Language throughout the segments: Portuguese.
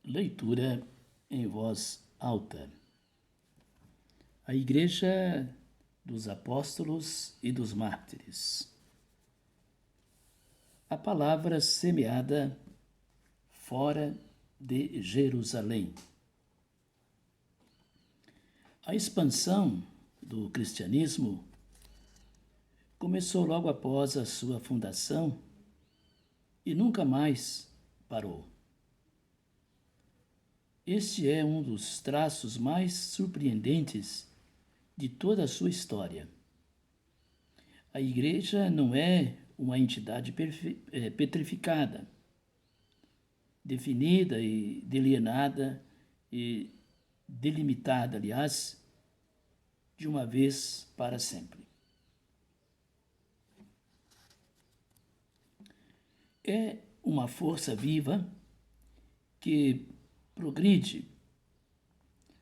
Leitura em voz alta. A Igreja dos Apóstolos e dos Mártires. A palavra semeada fora de Jerusalém. A expansão do cristianismo começou logo após a sua fundação e nunca mais parou. Este é um dos traços mais surpreendentes de toda a sua história. A Igreja não é uma entidade petrificada, definida e delineada e delimitada, aliás, de uma vez para sempre. É uma força viva que progride,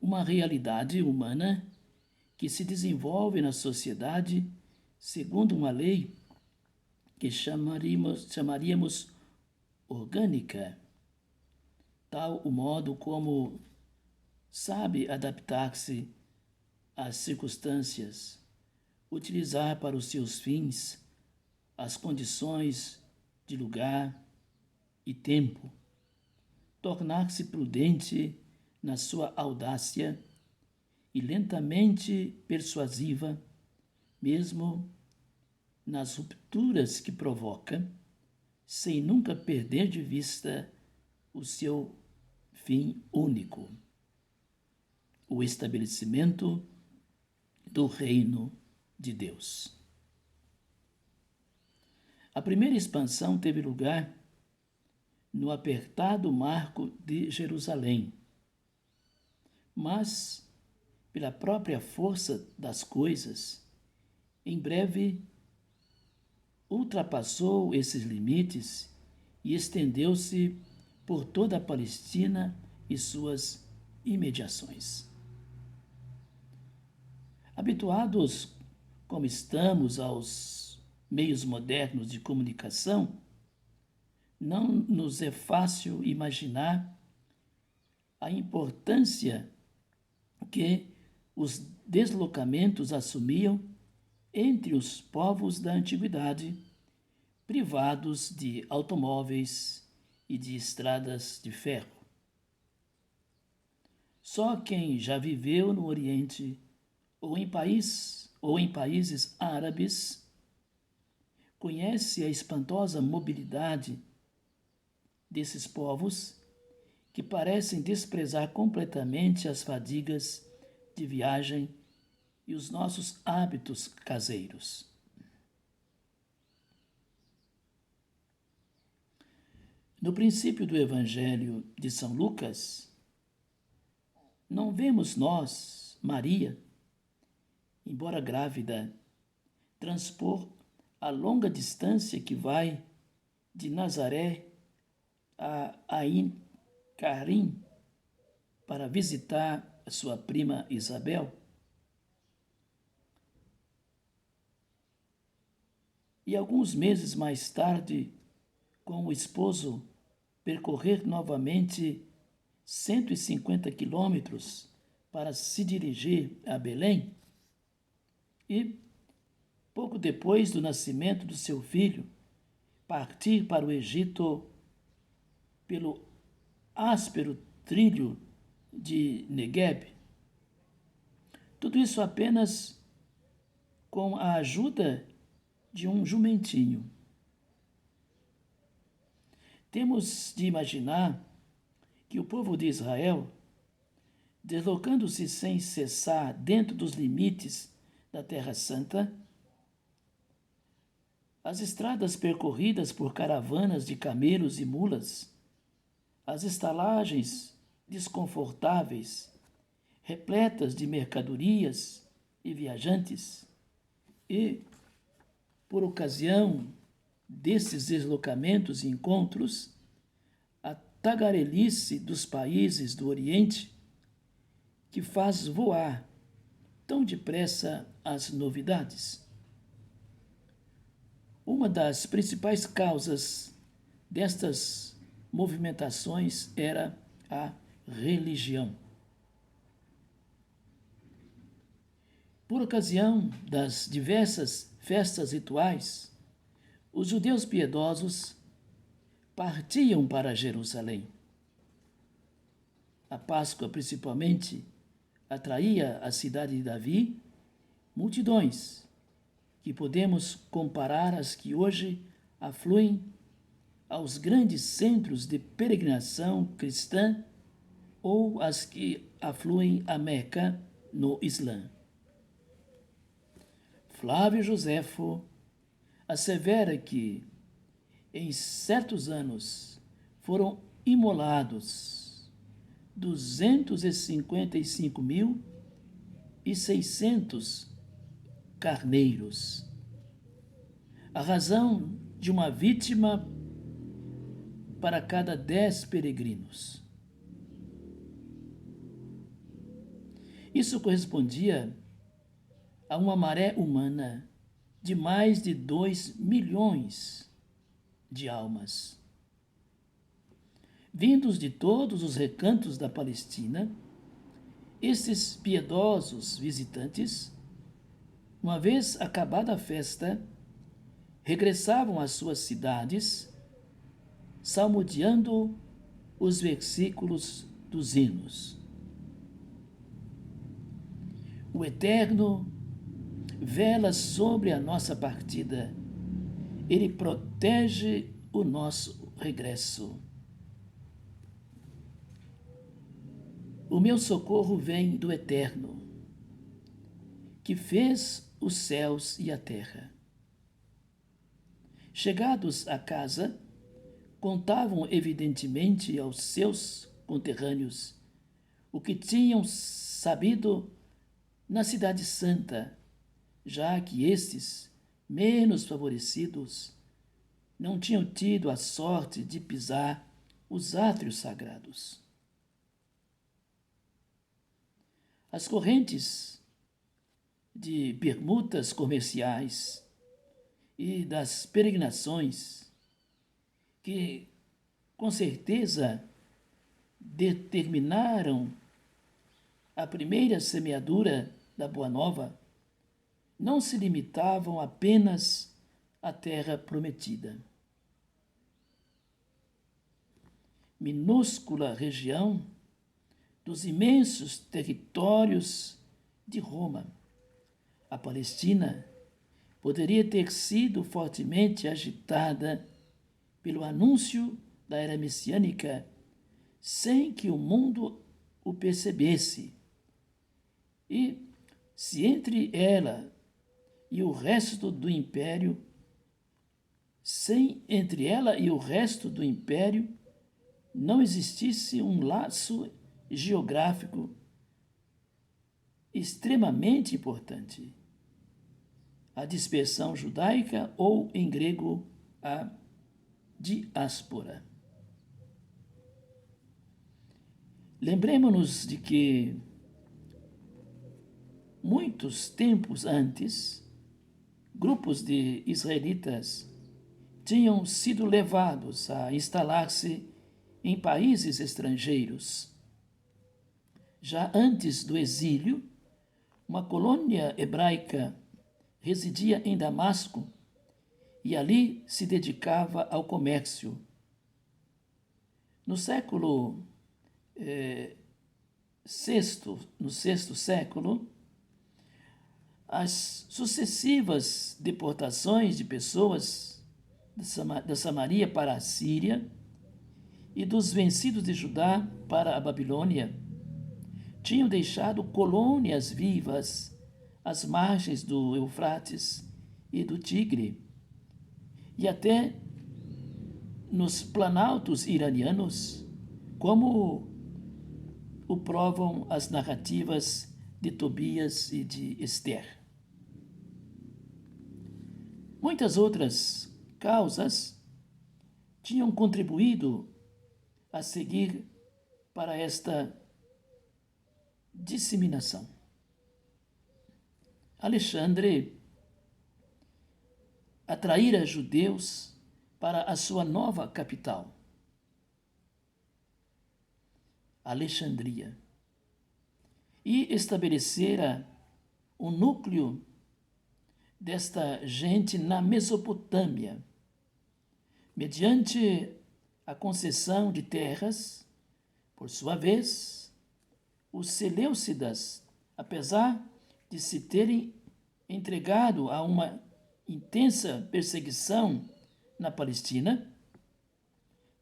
uma realidade humana que se desenvolve na sociedade segundo uma lei que chamaríamos orgânica, tal o modo como sabe adaptar-se às circunstâncias, utilizar para os seus fins as condições de lugar e tempo, tornar-se prudente na sua audácia e lentamente persuasiva, mesmo nas rupturas que provoca, sem nunca perder de vista o seu fim único, o estabelecimento do reino de Deus. A primeira expansão teve lugar no apertado marco de Jerusalém, mas, pela própria força das coisas, em breve ultrapassou esses limites e estendeu-se por toda a Palestina e suas imediações. Habituados como estamos aos meios modernos de comunicação, não nos é fácil imaginar a importância que os deslocamentos assumiam entre os povos da antiguidade, privados de automóveis e de estradas de ferro. Só quem já viveu no Oriente ou em países árabes conhece a espantosa mobilidade desses povos que parecem desprezar completamente as fadigas de viagem e os nossos hábitos caseiros. No princípio do Evangelho de São Lucas, não vemos nós, Maria, embora grávida, transpor a longa distância que vai de Nazaré a Ain Karim para visitar a sua prima Isabel? E alguns meses mais tarde, com o esposo, percorrer novamente 150 quilômetros para se dirigir a Belém? E, pouco depois do nascimento do seu filho, partir para o Egito pelo áspero trilho de Negueb? Tudo isso apenas com a ajuda de um jumentinho. Temos de imaginar que o povo de Israel, deslocando-se sem cessar dentro dos limites da Terra Santa, as estradas percorridas por caravanas de camelos e mulas, as estalagens desconfortáveis, repletas de mercadorias e viajantes, e, por ocasião desses deslocamentos e encontros, a tagarelice dos países do Oriente, que faz voar tão depressa as novidades. Uma das principais causas destas movimentações era a religião. Por ocasião das diversas festas rituais, os judeus piedosos partiam para Jerusalém. A Páscoa, principalmente, atraía à cidade de Davi multidões que podemos comparar às que hoje afluem aos grandes centros de peregrinação cristã ou às que afluem a Meca no Islã. Flávio Joséfo assevera que, em certos anos, foram imolados 255.600 carneiros, a razão de uma vítima para cada 10 peregrinos. Isso correspondia a uma maré humana de mais de 2 milhões de almas. Vindos de todos os recantos da Palestina, estes piedosos visitantes, uma vez acabada a festa, regressavam às suas cidades, salmodiando os versículos dos hinos. O Eterno vela sobre a nossa partida, Ele protege o nosso regresso. O meu socorro vem do Eterno, que fez os céus e a terra. Chegados à casa, contavam evidentemente aos seus conterrâneos o que tinham sabido na Cidade Santa, já que estes, menos favorecidos, não tinham tido a sorte de pisar os átrios sagrados. As correntes de permutas comerciais e das peregrinações, que com certeza determinaram a primeira semeadura da Boa Nova, não se limitavam apenas à terra prometida. Minúscula região dos imensos territórios de Roma, a Palestina poderia ter sido fortemente agitada pelo anúncio da era messiânica sem que o mundo o percebesse. E se entre ela e o resto do império, não existisse um laço geográfico extremamente importante, a dispersão judaica ou, em grego, a diáspora. Lembremos-nos de que, muitos tempos antes, grupos de israelitas tinham sido levados a instalar-se em países estrangeiros. Já antes do exílio, uma colônia hebraica residia em Damasco e ali se dedicava ao comércio. No século no sexto século, as sucessivas deportações de pessoas da Samaria para a Síria e dos vencidos de Judá para a Babilônia tinham deixado colônias vivas às margens do Eufrates e do Tigre, e até nos planaltos iranianos, como o provam as narrativas de Tobias e de Esther. Muitas outras causas tinham contribuído a seguir para esta disseminação. Alexandre atraíra judeus para a sua nova capital. Alexandria, e estabelecera o núcleo desta gente na Mesopotâmia, mediante a concessão de terras. Por sua vez, os seleucidas, apesar de se terem entregado a uma intensa perseguição na Palestina,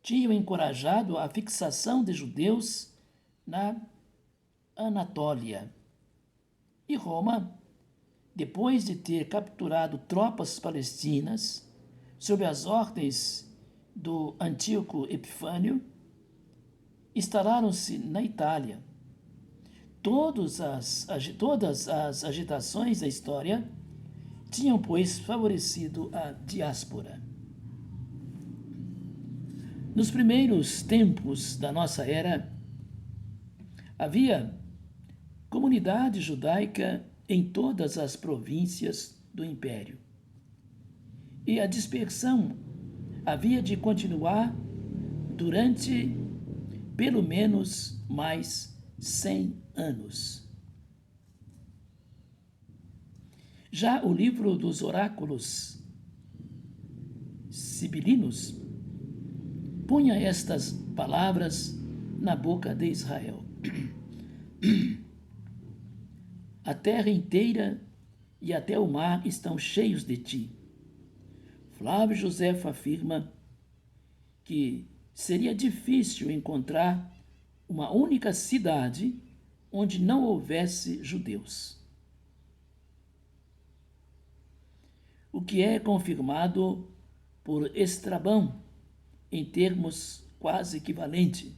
tinham encorajado a fixação de judeus na Anatólia. E Roma, depois de ter capturado tropas palestinas sob as ordens do Antíoco Epifânio, instalaram-se na Itália. Todas as agitações da história tinham, pois, favorecido a diáspora. Nos primeiros tempos da nossa era, havia comunidade judaica em todas as províncias do Império. E a dispersão havia de continuar durante pelo menos mais 100 anos. Já o livro dos oráculos sibilinos punha estas palavras na boca de Israel: a terra inteira e até o mar estão cheios de ti. Flávio Josefo afirma que seria difícil encontrar uma única cidade onde não houvesse judeus. O que é confirmado por Estrabão em termos quase equivalentes.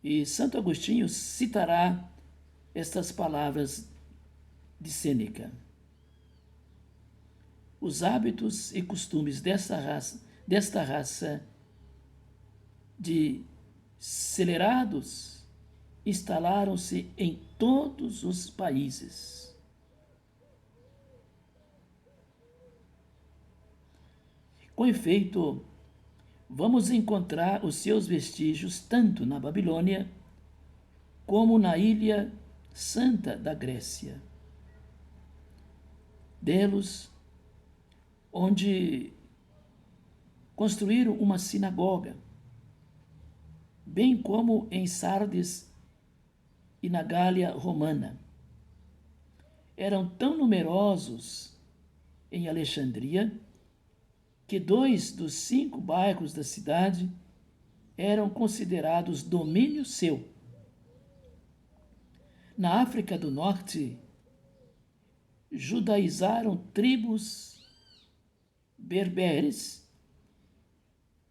E Santo Agostinho citará estas palavras de Sêneca: os hábitos e costumes desta raça de celerados instalaram-se em todos os países. Com efeito, vamos encontrar os seus vestígios tanto na Babilônia como na Ilha Santa da Grécia. Delos, onde construíram uma sinagoga, bem como em Sardes e na Gália Romana. Eram tão numerosos em Alexandria que 2 dos 5 bairros da cidade eram considerados domínio seu. Na África do Norte, judaizaram tribos berberes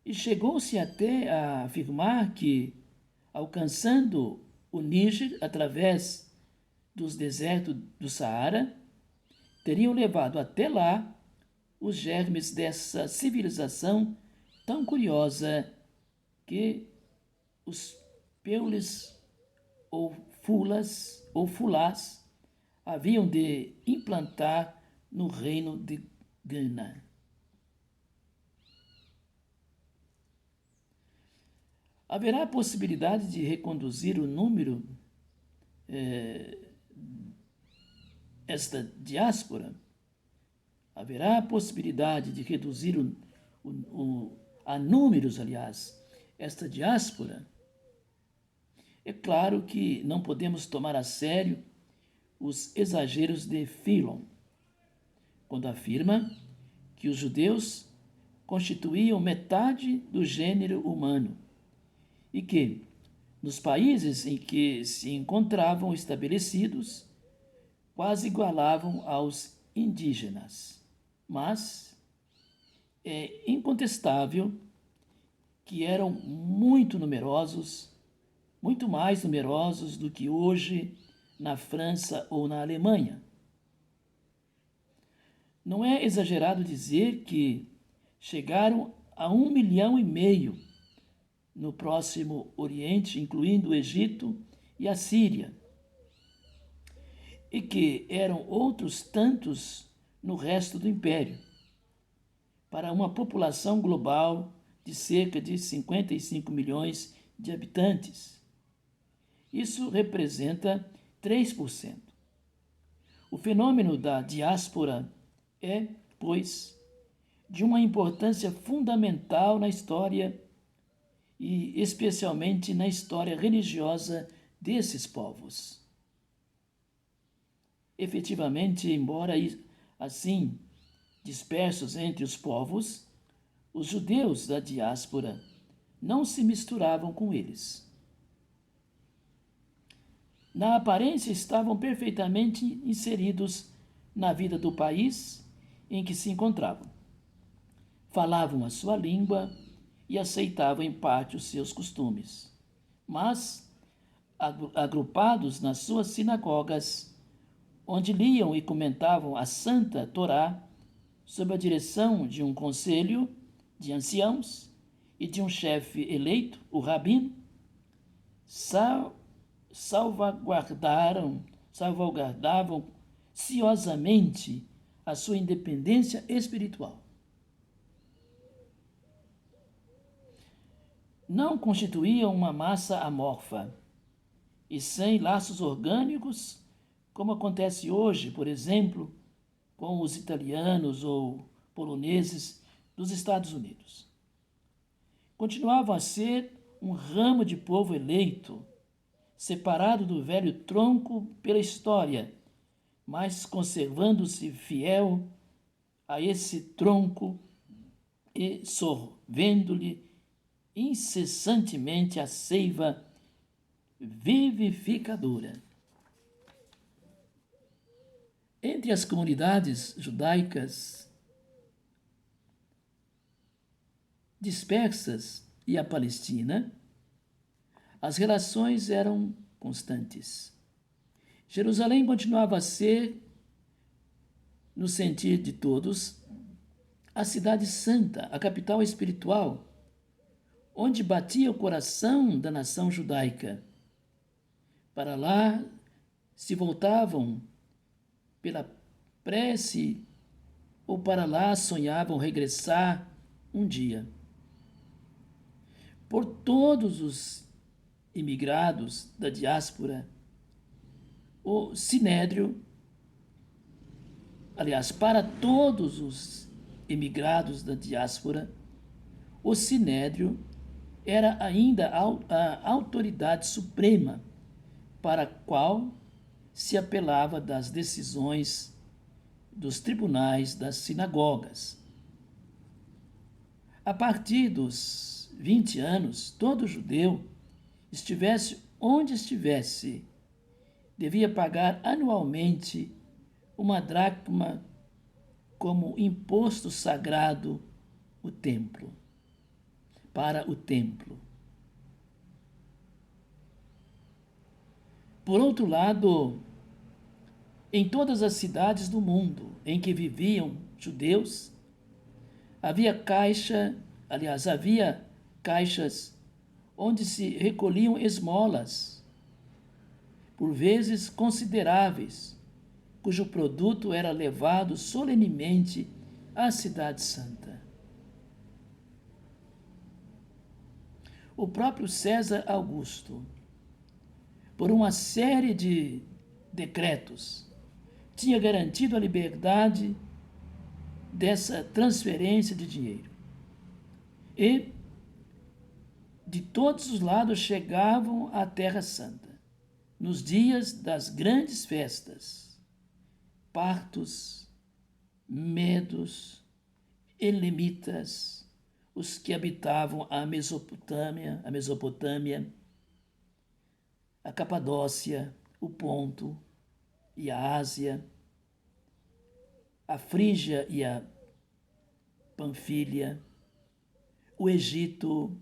e chegou-se até a afirmar que, alcançando o Níger através dos desertos do Saara, teriam levado até lá os germes dessa civilização tão curiosa que os peules ou fulás haviam de implantar no reino de Gana. Haverá a possibilidade de reconduzir o número, esta diáspora? Haverá a possibilidade de reduzir a números, esta diáspora? É claro que não podemos tomar a sério os exageros de Philon, quando afirma que os judeus constituíam metade do gênero humano e que, nos países em que se encontravam estabelecidos, quase igualavam aos indígenas. Mas é incontestável que eram muito numerosos, muito mais numerosos do que hoje na França ou na Alemanha. Não é exagerado dizer que chegaram a 1,5 milhão no Próximo Oriente, incluindo o Egito e a Síria, e que eram outros tantos no resto do Império, para uma população global de cerca de 55 milhões de habitantes. Isso representa 3%. O fenômeno da diáspora é, pois, de uma importância fundamental na história e especialmente na história religiosa desses povos. Efetivamente, embora assim dispersos entre os povos, os judeus da diáspora não se misturavam com eles. Na aparência, estavam perfeitamente inseridos na vida do país em que se encontravam. Falavam a sua língua e aceitavam em parte os seus costumes. Mas, agrupados nas suas sinagogas, onde liam e comentavam a Santa Torá, sob a direção de um conselho de anciãos e de um chefe eleito, o rabino, salvaguardavam ciosamente a sua independência espiritual. Não constituíam uma massa amorfa e sem laços orgânicos, como acontece hoje, por exemplo, com os italianos ou poloneses dos Estados Unidos. Continuavam a ser um ramo de povo eleito, separado do velho tronco pela história, mas conservando-se fiel a esse tronco e sorvendo-lhe incessantemente a seiva vivificadora. Entre as comunidades judaicas dispersas e a Palestina, as relações eram constantes. Jerusalém continuava a ser, no sentir de todos, a cidade santa, a capital espiritual, onde batia o coração da nação judaica. Para lá se voltavam pela prece ou para lá sonhavam regressar um dia. Por todos os imigrados da diáspora, o Sinédrio, aliás, para todos os imigrados da diáspora, o Sinédrio era ainda a autoridade suprema para a qual se apelava das decisões dos tribunais das sinagogas. A partir dos 20 anos, todo judeu, estivesse onde estivesse, devia pagar anualmente uma dracma como imposto sagrado para o templo. Por outro lado, em todas as cidades do mundo em que viviam judeus, havia caixas onde se recolhiam esmolas, por vezes consideráveis, cujo produto era levado solenemente à Cidade Santa. O próprio César Augusto, por uma série de decretos, tinha garantido a liberdade dessa transferência de dinheiro. E de todos os lados chegavam à Terra Santa, nos dias das grandes festas, partos, medos, elemitas, os que habitavam a Mesopotâmia, a Capadócia, o Ponto e a Ásia, a Frígia e a Panfilha, o Egito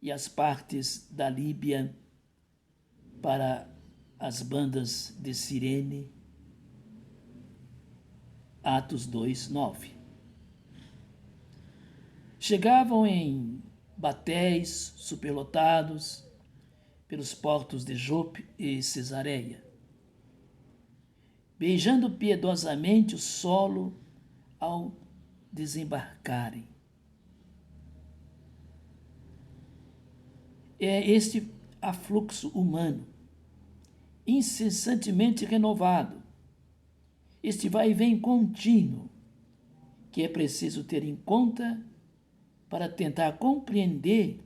e as partes da Líbia para as bandas de Cirene. Atos 2, 9. Chegavam em batéis superlotados pelos portos de Jope e Cesareia, beijando piedosamente o solo ao desembarcarem. é este afluxo humano, incessantemente renovado, este vai e vem contínuo, que é preciso ter em conta para tentar compreender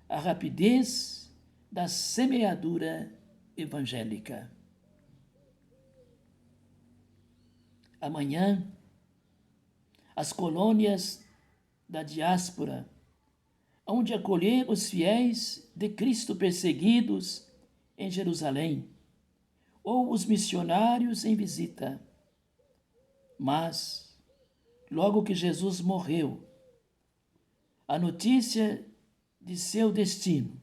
a rapidez da semeadura evangélica. Amanhã, as colônias da diáspora hão de acolher os fiéis de Cristo perseguidos em Jerusalém, ou os missionários em visita. Mas, logo que Jesus morreu, a notícia de seu destino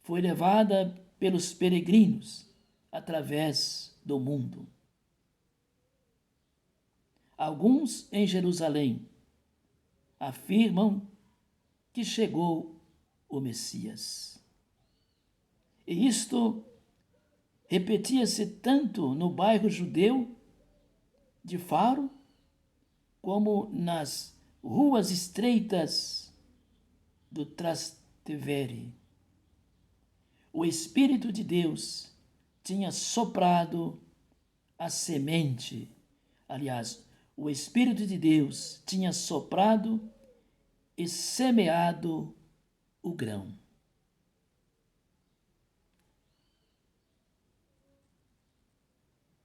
foi levada pelos peregrinos através do mundo. Alguns em Jerusalém afirmam que chegou o Messias. E isto repetia-se tanto no bairro judeu de Faro, como nas ruas estreitas do Trastevere. O Espírito de Deus tinha soprado a semente. Aliás, o Espírito de Deus tinha soprado e semeado o grão.